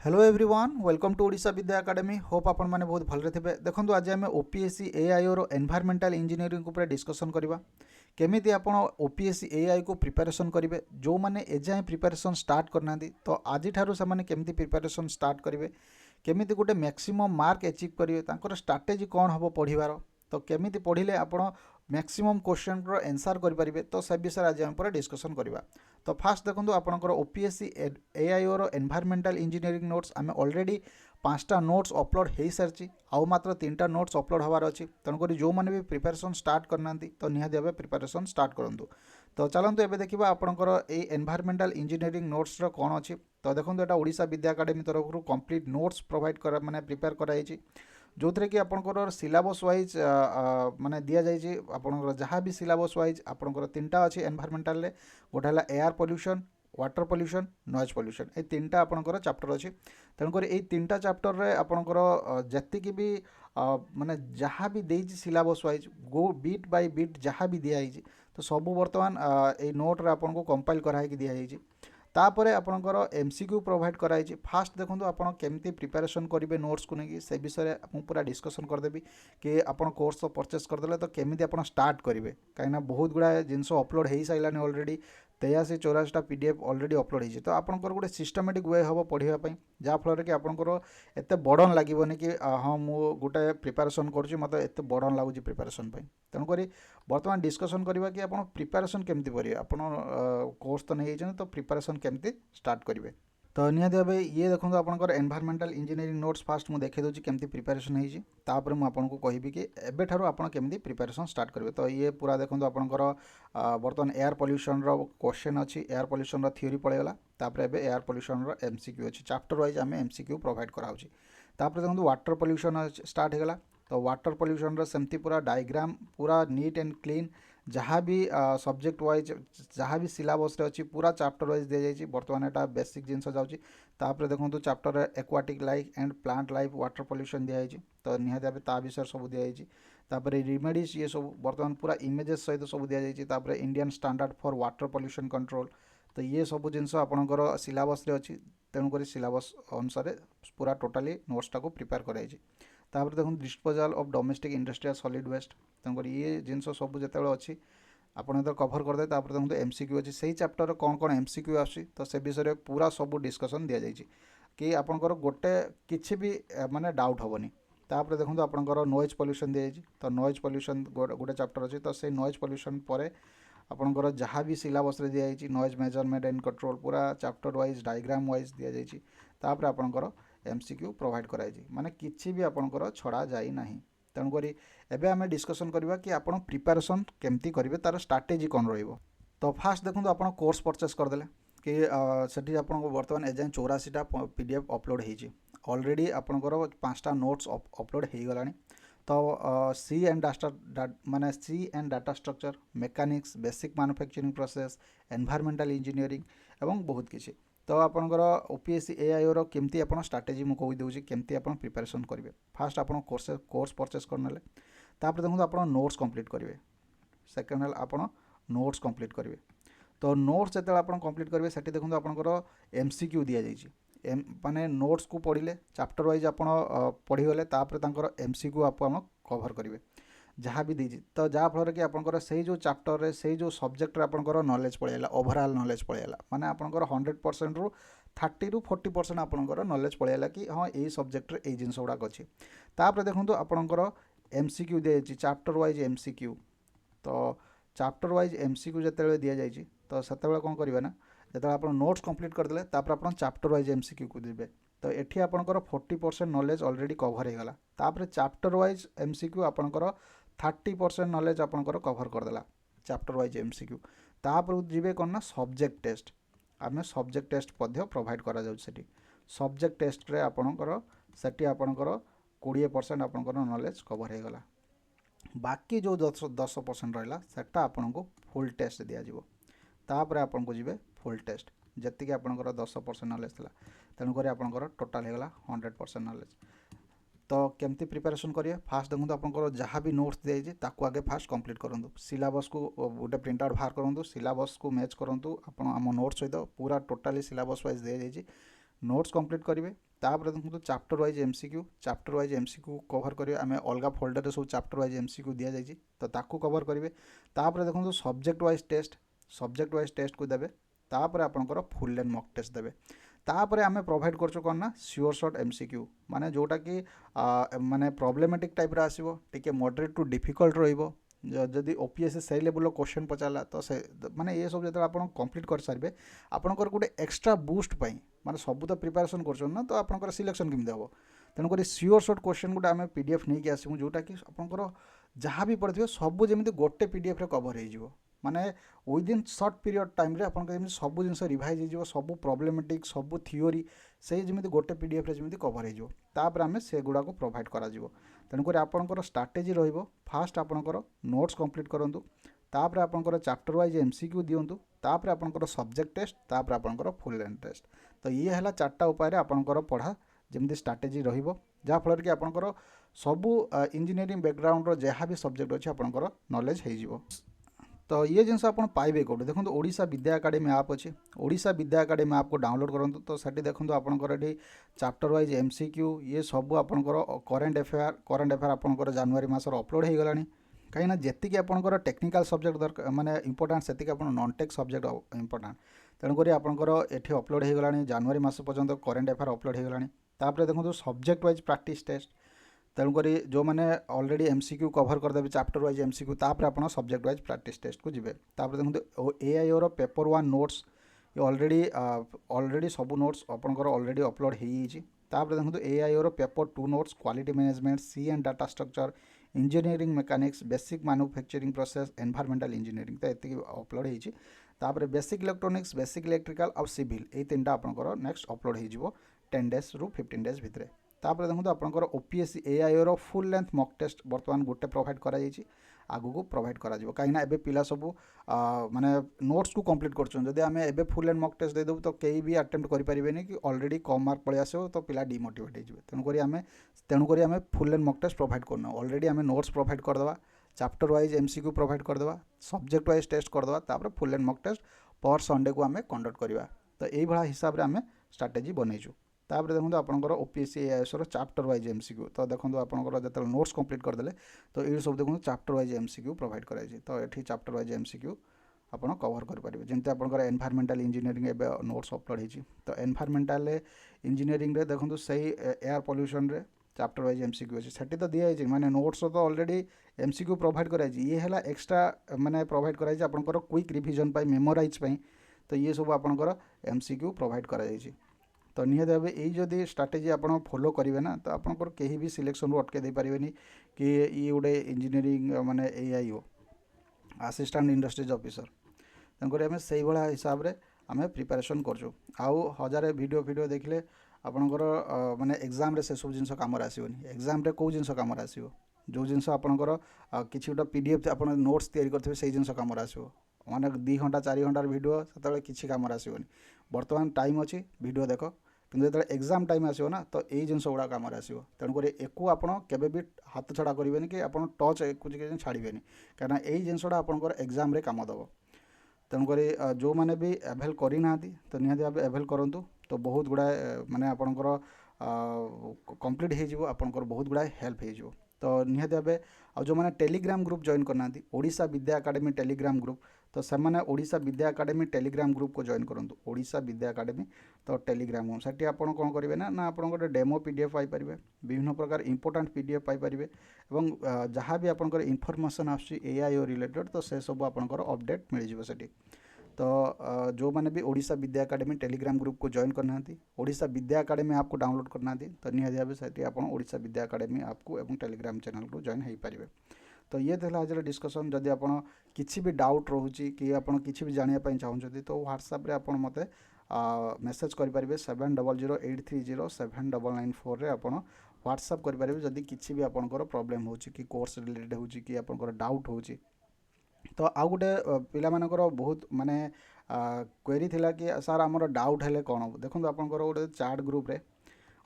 Hello everyone welcome to Odisha Vidya academy hope आपण मैंने बहुत भलरे थे देखो आज आम ओपीएससी एआई और एनवायरमेंटल इंजीनियरिंग उपर डिस्कसन करवा केमी आप ओपीएससी एआई को प्रिपेरेसन करेंगे जो मैंने एजाए प्रिपेरेसन स्टार्ट करना तो आज केमी प्रिपेरेसन स्टार्ट करेंगे केमी गोटे मैक्सिमम मार्क अचीव करेंगे स्ट्राटेजी कौन हम पढ़ार तो केमी पढ़ले आप मैक्सिमम क्वेश्चन आंसर करेंगे तो से विषय आज आम पूरा डिस्कसन करवा तो फास्ट देखो आपंकर ओपीएससी एआई और एनवायरमेंटल इंजीनियरिंग नोट्स आम ऑलरेडी 5टा नोट्स अपलोड हो सारी आउ मात्र 3टा नोट्स अपलोड हबार अच्छी तेणुक जो मैंने भी प्रिपेरेसन स्टार्ट करना तो निहाती भाव प्रिपेरेसन स्टार्ट करूँ तो चलते एवं देखा आपंकर ये एनवायरमेंटल इंजीनियरिंग नोट्स कौन अच्छी तो देखो यहाँ ओडिशा विद्या एकेडमी तरफ कंप्लीट नोट्स प्रोवाइड कर माने प्रिपेयर कराई जो थे कि आपंकर सिलेबस वाइज माने दि जाइए आपंकर जहाँ भी सिलेबस वाइज आपंकर 3टा अच्छी एनवायरमेंटल गोटे है air pollution water pollution noise pollution ये 3टा आपंकर चैप्टर अच्छी तेणुक ये 3टा चैप्टर रे आपंकर जतिक भी माने जहाँ भी देइछि syllabus wise go beat by beat जहाँ भी दिखाई तो सबू बर्तमान ये नोट्रे आपको कंपाइल कराई दिखाई तापर आपंकर एमसीक्यू प्रोवाइड कराई फास्ट देखो आप केमती प्रिपेरेसन करेंगे नोट्स को लेकिन से विषय मुझे पूरा डिस्कसन करदेवी कि आप कोर्स तो परचेस करदे तो केमी आप स्टार्ट करेंगे कहीं बहुत गुड़ा जिनस अपलोड हो सारानी ऑलरेडी 83-84टा पीडीएफ ऑलरेडी अपलोड हो तो आपंकर गोटे सिस्टमेटिक वे हम पढ़ाई जहाँफल कि आपंकर एत बर्डन लगभग कि हाँ मुझे गोटे प्रिपेरेसन करुँच मत एत बर्डन लगुच प्रिपेरेसन तेणुक बर्तमान डिस्कसन करवा कि आप प्रिपेरेसन केमती करेंगे आप कोर्स तो नहीं तो प्रिपेरेसन केमती स्टार्ट करेंगे तो निहाती भाव ये देखो आपंकर एनवायरमेंटल इंजीनियरिंग नोट्स फास्ट मुझे देखा दूसरी केमती प्रिपेरेसन होतापर मुझे कहबी कि एबेठार आप केमती प्रिपेरेसन स्टार्ट करेंगे तो ये पूरा देखो आपंकर बर्तमान एयर पोल्यूशन क्वेश्चन अच्छी एयर पोल्यूशन थ्योरी पड़ेगा तापर एबे एयर पोल्यूशन एमसीक्यू अच्छी चैप्टर वाइज आम एमसीक्यू प्रोवाइड कराऊँगी तापर देखो वाटर पोल्यूशन स्टार्ट होगा तो वाटर पोल्यूशन सेमती पूरा डायग्राम पूरा नीट एंड क्लीन जहाँ भी सब्जेक्ट वाइज जहाँ भी सिलेबस अच्छी पूरा चैप्टर वाइज दि जाइए बर्तमान यहाँ बेसिक जिनस जाऊँगी तापर देखो chapter aquatic life and plant life water pollution दिखाई तो निहाती भाव ता विषय सब दिखाई तापर रिमेडीज ये सब बर्तमान पूरा इमेजेस सहित सब दि जाइए Indian standard for water pollution control तो ये सब जिनस आपंकर सिलेबस अच्छी तेणुक सिलेबस अनुसार पूरा टोटाली नोट्सटा को प्रिपेयर कराई तापर देखो disposal of domestic industrial solid waste तेणुक ये जिनस सब जो अच्छी आपड़ तो कभर करदे देखो एमसीक्यू अच्छी से चैप्टर कौन कौन एमसीक्यू आसी तो से विषय पूरा सब डिस्कसन दि जाइए कि आपंकर गोटे किसी भी माने डाउट हेनी तापर देखो आपंकर नॉइज पोल्यूशन दी जाइए तो नॉइज पोल्यूशन गोटे चैप्टर अच्छी तो से नॉइज पोल्यूशन पर आपंकर जहाँ भी सिलेबस रे दिया जाइए नॉइज मेजरमेंट एंड कंट्रोल पूरा चैप्टर वाइज डायग्राम वाइज दि जाइए तापर आपंकर एमसीक्यू प्रोवाइड कराई माने किसी भी आपंकर छड़ा जाई नहीं तेणुक एबे आम डिस्कसन करवा कि आप प्रिपेरेसन केमती करेंगे तार स्ट्राटेजी कौन रहिबो तो फास्ट देखो आप कोर्स परचेस करदे कि सेठी आपको बर्तमान एजाए 84टा पीडीएफ अपलोड होती ऑलरेडी आपंकर 5टा नोट्स अपलोड हो गला तो सी एंड डाटा माने C and data structure mechanics basic manufacturing process environmental engineering एवं बहुत किसी तो आपंकर ओपीएससी एआई और केमती आप स्ट्राटेजी मुझे कहीदे केमती आप प्रिपेरेसन करेंगे फास्ट आप कोर्स परचेस करने तापर देखो आप नोट्स कंप्लीट करेंगे सेकेंड है आप नोट्स कंप्लीट करेंगे तो नोट्स जो आप कंप्लीट करेंगे से देखो आपंकर एमसीक्यू दि जाइए माने नोट्स को पढ़ले चैप्टर वाइज आप पढ़ीगले तापर एमसीक्यू आप कवर करेंगे जहाँ भी दीजिए तो जहाँफल कि आपंकर से जो चैप्टर रे से जो सब्जेक्ट आपंकर नॉलेज पड़ेगा ओवरऑल नॉलेज पड़ेगा माने आपंकर 100% रु 30-40% आपंकर नॉलेज पड़ेगा कि हाँ यही सब्जेक्ट रे यही जिनस गुड़ाक अच्छी तापर देखो आपंकर एमसीक्यू दी जाइए चैप्टर वाइज एमसीक्यू तो चैप्टर वाइज एमसीक्यू जो दि जाइए तो से कौन करेंगे ना जो आप नोट्स कंप्लीट करदे तापर आप चैप्टर वाइज एमसीक्यू को देवे तो ये आपंकर 40% नॉलेज ऑलरेडी कवर हो गला तापर चैप्टर वाइज एमसीक्यू आपंकर 30% नॉलेज आपंकर कवर करदेला चैप्टर वाइज एमसीक्यू तापर जीवे कौन ना सब्जेक्ट टेस्ट आम सब्जेक्ट टेस्ट प्रोवाइड करा जाउछि सब्जेक्ट टेस्ट रे आपंकर सेठी आपंकर 20% आपंकर नॉलेज कवर हो गला बाकी जो 10% रहा सेटा आपको फुल टेस्ट दिज्व तापर आपको जी फुल टेस्ट जी आपंकर 10% नॉलेज था तेणुक आपंकर टोटाल होगा 100% नॉलेज तो केमती प्रिपेरेसन करिए फास्ट देखो आपंकर जहाँ भी नोट्स दिए ताकू आगे फास्ट कंप्लीट करूँ सिलेबस को गोटे प्रिंट आउट बाहर करूँ सिलेबस को मैच करूँ आप आम नोट्स सहित पूरा टोटाली सिलेबस वाइज दि जाइए नोट्स कंप्लीट करेंगे तापर देखो चैप्टर वाइज एमसीक्यू कवर करेंगे आम अलग फोल्डर सब चैप्टर वाइज एमसीक्यू दि जाइए तो ताकू कवर करेंगे तापर देखो सब्जेक्ट वाइज टेस्ट को देवे तापर आपंकर फुल लेंथ मॉक टेस्ट देवे तापर आम प्रोवाइड करछु कौन ना श्योर शॉर्ट एमसीक्यू माने जोटा कि माने प्रॉब्लमेटिक टाइप आसो टिके मॉडरेट टू डिफिकल्ट रहिबो जदि ओपीएससी से लेवल क्वेश्चन पचारा तो से माने ये सब जो आप कंप्लीट कर सारे आपंकर गोटे एक्स्ट्रा बूस्ट पाई माने सब तो प्रिपरेशन कर ना तो आपंकर सिलेक्शन केमती हम तेणुक श्योर शॉर्ट क्वेश्चन गोटे आम पीडीएफ नहीं आसमु जोटा कि आपंकर जहाँ भी पढ़े सब जमी गोटे पीडीएफ रे कवर हो माने विदिन सर्ट पीरियड टाइम रे आपन सब जिन रिवाइज हो सब प्रॉब्लमेटिक सब थियोरी से जमी गोटे पीडीएफ रे जमी कवर हो तापर आम से गुड़ा को प्रोवाइड करा तेणुक आपंकर स्ट्राटेजी रहिबो फास्ट आपंकर नोट्स कंप्लीट करंतु तापर आपंकर चैप्टर वाइज एमसीक्यू दियंतु तापर आपंकर सब्जेक्ट टेस्ट तापर आपंकर फुल लेंथ टेस्ट तो ये है चार्टा उपाय आपंकर पढ़ा जमी स्ट्राटेजी रहिबो जहाँफल कि आपंकर सबू इंजीनियरिंग बैकग्राउंड रो जहाँ भी सब्जेक्ट अच्छे आपंकर नॉलेज हो तो ये जिनस आप पाइबे कौटे देखो ओडिशा विद्या एकेडमी ऐप अच्छे ओडिशा विद्या एकेडमी ऐप को डाउनलोड करूँ तो सेठी देखो आपंकर ये चैप्टर वाइज एमसीक्यू ये सब आपंकर करेन्ट अफेयर आपंकर जनवरी मासर अपलोड हो गलानी कहीं जी आपंकर टेक्निकल सब्जेक्ट दरकार माने इंपोर्टाट से आप नॉन टेक सब्जेक्ट इंपोर्टाट तेणुक आपंकर ये अपलोड हो गलानी जनवरी मास पर्यंत करेन्ट अफेयर अपलोड हो गलानी तापर देखो सब्जेक्ट वाइज प्रैक्टिस टेस्ट तेणुक जो मैंने ऑलरेडी एमसीक्यू कवर करदेवे चैप्टर वाइज एमसीक्यू तापर आप सब्जेक्ट वाइज प्रैक्टिस टेस्ट को जीवे तापर देखो एआईओ रो पेपर 1 नोट्स ये ऑलरेडी सब नोट्स आपंकर ऑलरेडी अपलोड हो तापर देखो एआईओ रो paper 2 notes quality management C and data structure engineering mechanics basic manufacturing process environmental engineering तो ये अपलोड हो बेसिक इलेक्ट्रोनिक्स बेसिक इलेक्ट्रिकल और सिविल ये 3टा आपंकर नेक्स्ट अपलोड हो 10 डेज रु 15 डेज भितर तापर देखो आपंकर ओपीएससी एआईओ रो फुल लेंथ मॉक टेस्ट बर्तमान गोटे प्रोवाइड करा आगू प्रोवाइड करा कहीं एबे पिला सब माने नोट्स को कंप्लीट कर आम एबे फुल लेंथ मॉक टेस्ट देदेबू तो कई भी अटेम्प्ट करें कि ऑलरेडी कम मार्क पलि आसो तो पिला डिमोटिवेट हो तेणुक आम full length mock test provide करना ऑलरेडी आम नोट्स प्रोवाइड करदे चैप्टर वाइज एमसीक्यू प्रोवाइड करदे सब्जेक्ट वाइज टेस्ट करदे तापर फुल लेंथ मॉक टेस्ट पर संडे को आम कंडक्ट करवा तो यही भाया हिसाब से आम स्ट्राटेजी बनईचु तापर देखो आपंकर OPSC AIS chapter wise MCQ तो देखो आपंकर जो नोट्स कंप्लीट करदे तो ये सब देखो चैप्टर वाइज एमसीक्यू प्रोवाइड कराई तो ये चैप्टर वाइज एमसीक्यू आप कवर करेंगे जमी आपंकर एनवायरमेंटल इंजीनियरिंग एवं नोट्स अपलोड हो तो एनवायरमेंटल इंजीनियरिंग देखो सही एयर पॉल्यूशन रे चैप्टर वाइज एमसीक्यू अच्छे सेठी तो दिखाई माने नोट्स तो ऑलरेडी एमसीक्यू प्रोवाइड कराई ये है एक्स्ट्रा माने प्रोवाइड कराई आपंकर क्विक रिविजन पाई मेमोराइज पाई तो ये सब आपंकर एमसीक्यू प्रोवाइड कराई तो निहत भाव यही जदि स्ट्राटेजी आप फॉलो करेंगे ना तो आपंकर कहीं भी सिलेक्शन रू अटके पारे कि ये गोटे इंजीनियरिंग माने एआईओ असिस्टेंट इंडस्ट्रीज ऑफिसर तेणुक आम से हिसाब से आम प्रिपरेशन कर हजार वीडियो देखले आपंकर माने एग्जाम रे से सब जिन कम आसोनी एग्जाम रे कौ जिन कम आसो जो जिन आपंकर किसी गोटे पीडीएफ आप नोट्स तैयारी करते से जिन कम आसो माने 2 घंटा 4 घंटार वीडियो से किसी कम आसोनी बर्तमान टाइम अच्छी वीडियो देख कि जो एग्जाम टाइम आसो ना तो यही जिन गुड़ा कम आसो तेणुक एकू आप केबे हाथ छड़ा करेंगे कि आप टच एक छाड़े कहीं यही जिनसा आपंकर एग्जाम रे काम दब तेणुक जो मैंने भी एभेल करना तो निहाती भाव एभेल करूँ तो बहुत गुड़ाए माने आपंकर कंप्लीट हो आपंकर बहुत गुड़ाए हेल्प हो तो निहाती भाव आ जो मैंने टेलीग्राम ग्रुप जॉइन करना Odisha Vidya academy Telegram group तो से Odisha Vidya academy Telegram group को जॉइन करूँ ओडिशा विद्या एकेडमी तो टेलीग्राम ग्रुप से आप कौन करेंगे ना आप गोटे डेमो पीडीएफ पाइपर विभिन्न प्रकार इंपोर्टाट पीडीएफ पाइपर और जहाँ भी आपंकर इनफॉरमेशन आईओ रिलेटेड तो से सब आपंकर अपडेट मिल जाए तो जो मैंने भी Odisha Vidya academy Telegram group को जॉइन करना ओडिशा विद्या एकेडमी ऐप को डाउनलोड करना तो निहाती भाव से आप ओडिशा विद्या एकेडमी ऐप को और टेलीग्राम चैनल को जॉइन हो पारे तो ये था आज डिस्कसन जदि आप किसी भी डाउट रोचे कि आप किसी भी जानापी चाहते तो व्हाट्सएप आप मत मेसेज करेंगे 7008307994 रे आप व्हाट्सएप करेंगे जदि किसी भी आपंकर प्रॉब्लम हो कि कोर्स रिलेटेड हो कि आपंकर डाउट हो तो आउ गोटे पिलामानकर बहुत माने क्वेरी थिला कि सर आमर डाउट हेले कौन देखो आपंकर गोटे चैट ग्रुप रे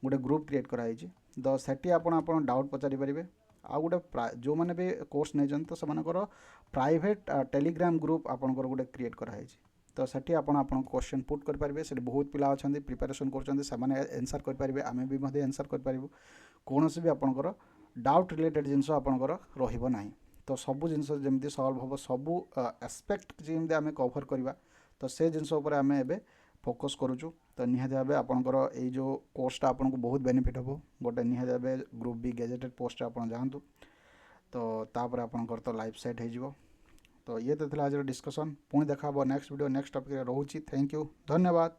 गोटे ग्रुप क्रिएट कराई तो सेठी आप डाउट पचारि पारे आ गोटे जो मैंने भी कोर्स नहीं तो से प्राइवेट टेलीग्राम ग्रुप आपंकर गोटे क्रिएट कराई तो सेठी आपण क्वेश्चन पुट कर पारिबे से बहुत पिला अछंती प्रिपरेशन करछंती सामाने आंसर कर पारिबे आमे भी मध्ये आंसर कर पारिबो कोनोसी भी आपनकर डाउट रिलेटेड जिंस आपनकर रहिबो नाही तो सबु जिंस जेमती सॉल्व होबो सबु एस्पेक्ट जेमती आमे कवर करबा तो से जिंस ऊपर आमे एबे फोकस करूछु तो निहाती भाबे आपनकर ए जो कोर्सटा आपनको बहुत बेनिफिट होबो गोटे निहाती भाबे ग्रुप बी गेजेटेड पोस्ट आपन जानतु तो तापर आपनकर तो लाइफ सेट हो जिवो तो ये तो आज डिस्कसन पुणी देखा नेक्स्ट वीडियो नेक्स्ट टॉपिक रोची थैंक यू धन्यवाद।